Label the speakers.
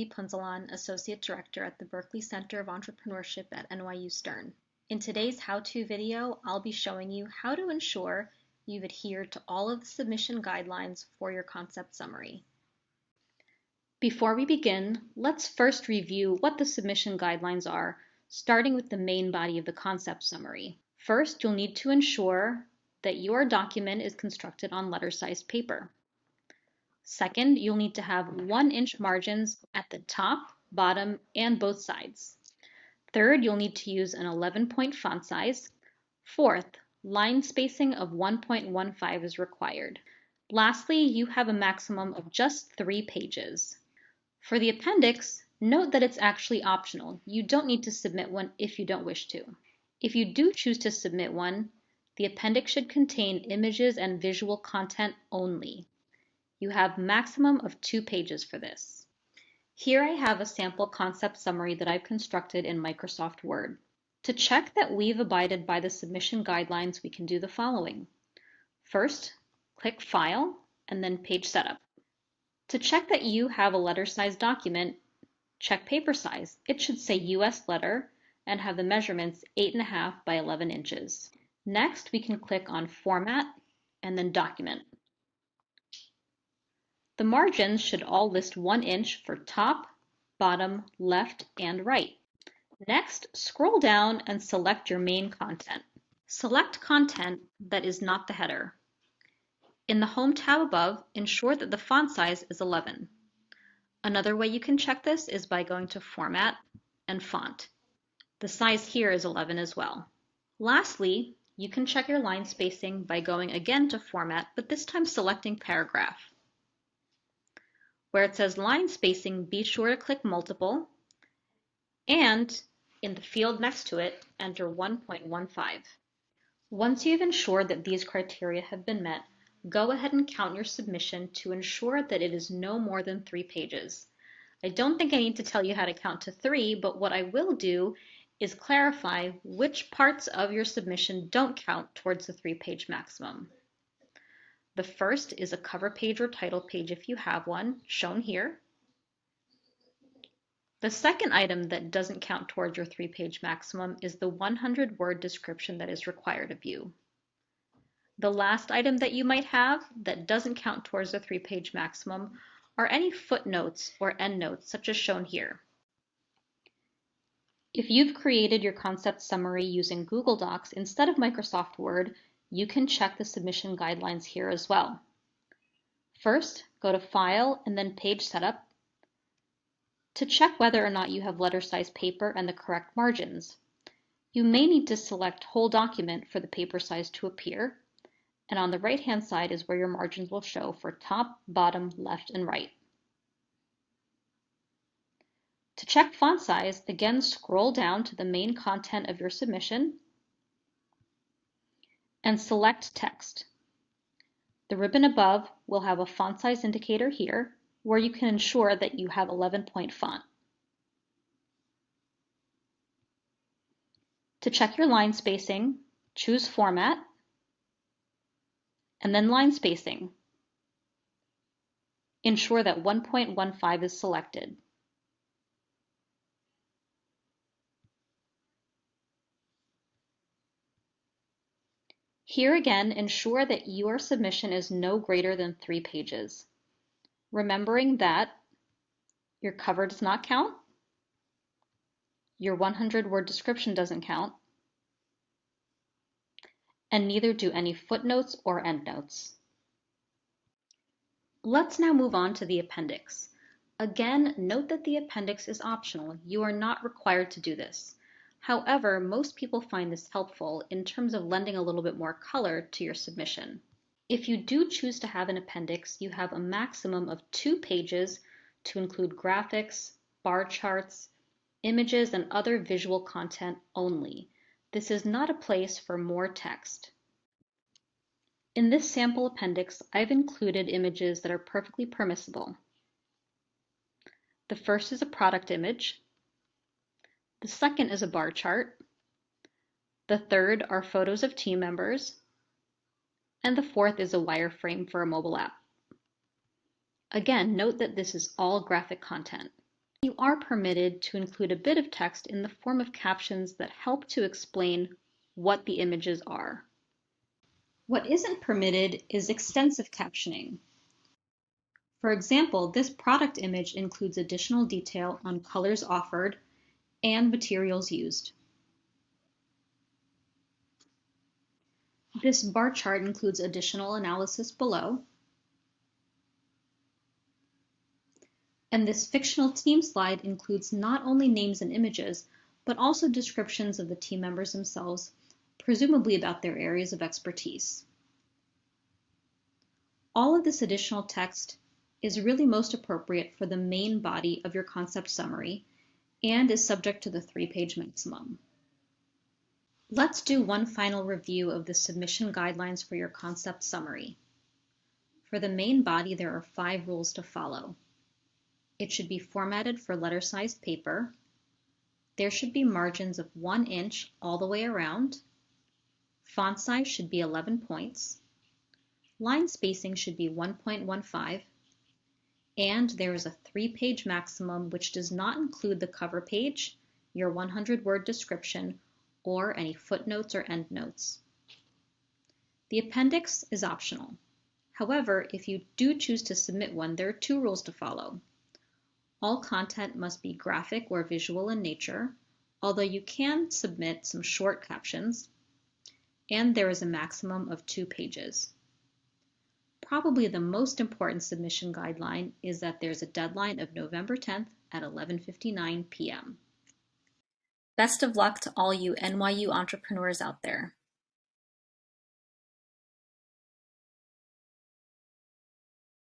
Speaker 1: Ivy Punzalan, Associate Director at the Berkeley Center of Entrepreneurship at NYU Stern. In today's how-to video, I'll be showing you how to ensure you've adhered to all of the submission guidelines for your concept summary. Before we begin, let's first review what the submission guidelines are, starting with the main body of the concept summary. First, you'll need to ensure that your document is constructed on letter-sized paper. Second, you'll need to have 1-inch margins at the top, bottom, and both sides. Third, you'll need to use an 11-point font size. Fourth, line spacing of 1.15 is required. Lastly, you have a maximum of just 3 pages. For the appendix, note that it's actually optional. You don't need to submit one if you don't wish to. If you do choose to submit one, the appendix should contain images and visual content only. You have maximum of 2 pages for this. Here I have a sample concept summary that I've constructed in Microsoft Word. To check that we've abided by the submission guidelines, we can do the following. First, click File and then Page Setup. To check that you have a letter-sized document, check paper size. It should say US letter and have the measurements 8.5 by 11 inches. Next, we can click on Format and then Document. The margins should all list 1 inch for top, bottom, left, and right. Next, scroll down and select your main content. Select content that is not the header. In the Home tab above, ensure that the font size is 11. Another way you can check this is by going to Format and Font. The size here is 11 as well. Lastly, you can check your line spacing by going again to Format, but this time selecting Paragraph. Where it says line spacing, be sure to click multiple, and in the field next to it, enter 1.15. Once you've ensured that these criteria have been met, go ahead and count your submission to ensure that it is no more than 3 pages. I don't think I need to tell you how to count to 3, but what I will do is clarify which parts of your submission don't count towards the 3-page maximum. The first is a cover page or title page if you have one, shown here. The second item that doesn't count towards your 3-page maximum is the 100-word description that is required of you. The last item that you might have that doesn't count towards the 3-page maximum are any footnotes or endnotes, such as shown here. If you've created your concept summary using Google Docs instead of Microsoft Word, you can check the submission guidelines here as well. First, go to File and then Page Setup to check whether or not you have letter-sized paper and the correct margins. You may need to select Whole Document for the paper size to appear, and on the right-hand side is where your margins will show for top, bottom, left, and right. To check font size, again scroll down to the main content of your submission and select Text. The ribbon above will have a font size indicator here where you can ensure that you have 11-point font. To check your line spacing, choose Format and then line spacing. Ensure that 1.15 is selected. Here again, ensure that your submission is no greater than 3 pages. Remembering that your cover does not count, your 100-word description doesn't count, and neither do any footnotes or endnotes. Let's now move on to the appendix. Again, note that the appendix is optional. You are not required to do this. However, most people find this helpful in terms of lending a little bit more color to your submission. If you do choose to have an appendix, you have a maximum of 2 pages to include graphics, bar charts, images, and other visual content only. This is not a place for more text. In this sample appendix, I've included images that are perfectly permissible. The first is a product image. The second is a bar chart. The third are photos of team members. And the fourth is a wireframe for a mobile app. Again, note that this is all graphic content. You are permitted to include a bit of text in the form of captions that help to explain what the images are. What isn't permitted is extensive captioning. For example, this product image includes additional detail on colors offered and materials used. This bar chart includes additional analysis below. And this fictional team slide includes not only names and images, but also descriptions of the team members themselves, presumably about their areas of expertise. All of this additional text is really most appropriate for the main body of your concept summary and is subject to the 3-page maximum. Let's do one final review of the submission guidelines for your concept summary. For the main body, there are 5 rules to follow. It should be formatted for letter-sized paper. There should be margins of 1 inch all the way around. Font size should be 11 points. Line spacing should be 1.15. And there is a 3-page maximum which does not include the cover page, your 100-word description, or any footnotes or endnotes. The appendix is optional. However, if you do choose to submit one, there are 2 rules to follow. All content must be graphic or visual in nature, although you can submit some short captions, and there is a maximum of 2 pages. Probably the most important submission guideline is that there's a deadline of November 10th at 11:59 p.m. Best of luck to all you NYU entrepreneurs out there.